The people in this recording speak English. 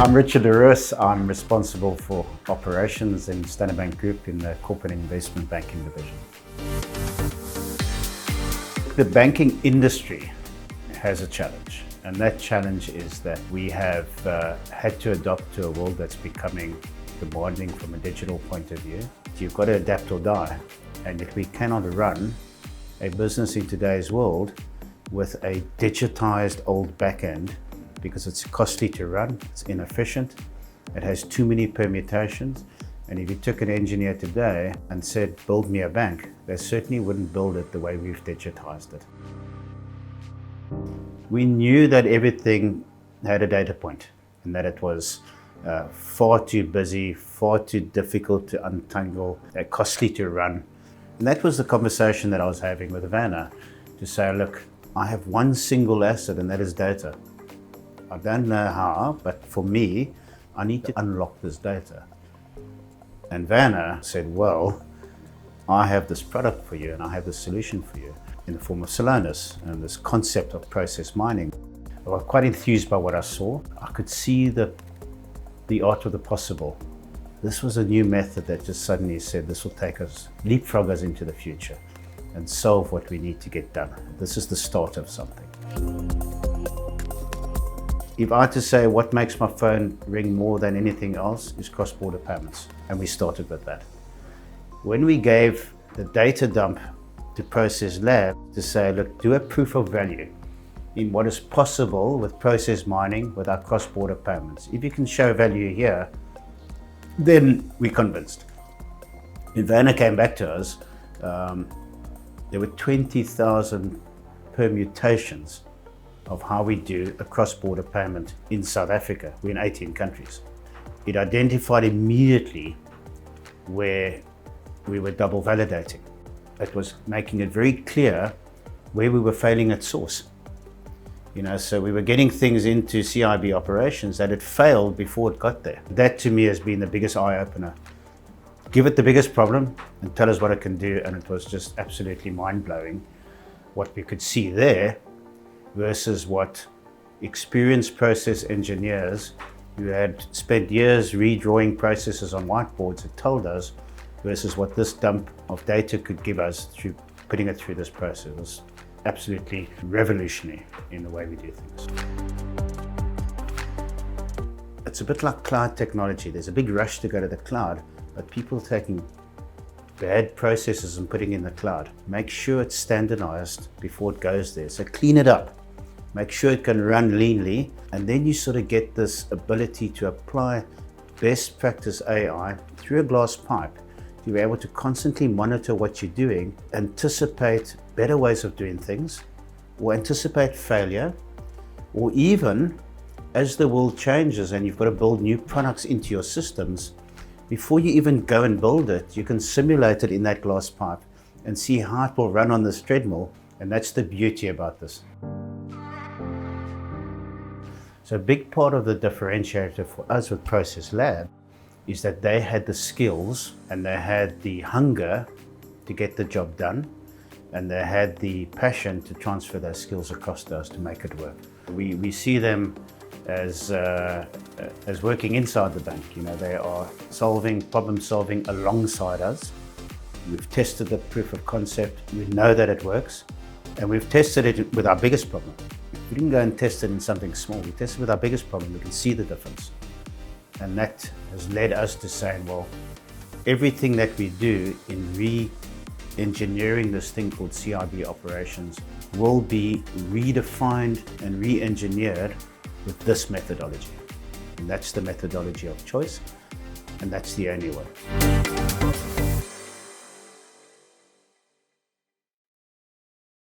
I'm Richard Lewis. I'm responsible for operations in Standard Bank Group in the Corporate Investment Banking Division. The banking industry has a challenge, and that challenge is that we have had to adapt to a world that's becoming demanding from a digital point of view. You've got to adapt or die, and if we cannot run a business in today's world with a digitized old backend, because it's costly to run, it's inefficient, it has too many permutations, and if you took an engineer today and said, build me a bank, they certainly wouldn't build it the way we've digitized it. We knew that everything had a data point, and that it was far too busy, far too difficult to untangle, costly to run. And that was the conversation that I was having with Vanna, to say, look, I have one single asset, and that is data. I don't know how, but for me, I need to unlock this data. And Vanna said, well, I have this product for you, and I have this solution for you in the form of Solonis and this concept of process mining. I was quite enthused by what I saw. I could see the art of the possible. This was a new method that just suddenly said, this will take us, leapfrog us into the future and solve what we need to get done. This is the start of something. If I had to say what makes my phone ring more than anything else is cross-border payments, and we started with that. When we gave the data dump to ProcessLab to say, look, do a proof of value in what is possible with process mining with our cross-border payments. If you can show value here, then we're convinced. When Vanna came back to us, there were 20,000 permutations of how we do a cross-border payment in South Africa. We're in 18 countries. It identified immediately where we were double validating. It was making it very clear where we were failing at source. So we were getting things into CIB operations that had failed before it got there. That to me has been the biggest eye-opener. Give it the biggest problem and tell us what it can do, and it was just absolutely mind-blowing what we could see there versus what experienced process engineers who had spent years redrawing processes on whiteboards had told us versus what this dump of data could give us through putting it through this process. It was absolutely revolutionary in the way we do things. It's a bit like cloud technology. There's a big rush to go to the cloud, but people are taking bad processes and putting in the cloud. Make sure it's standardized before it goes there. So clean it up. Make sure it can run leanly, and then you sort of get this ability to apply best practice AI through a glass pipe to be able to constantly monitor what you're doing, anticipate better ways of doing things, or anticipate failure, or even as the world changes and you've got to build new products into your systems, before you even go and build it, you can simulate it in that glass pipe and see how it will run on this treadmill, and that's the beauty about this. So a big part of the differentiator for us with ProcessLab is that they had the skills and they had the hunger to get the job done, and they had the passion to transfer those skills across to us to make it work. We see them as working inside the bank. They are problem solving alongside us. We've tested the proof of concept. We know that it works, and we've tested it with our biggest problem. We didn't go and test it in something small. We tested it with our biggest problem. We can see the difference. And that has led us to saying, well, everything that we do in re-engineering this thing called CIB operations will be redefined and re-engineered with this methodology. And that's the methodology of choice, and that's the only way.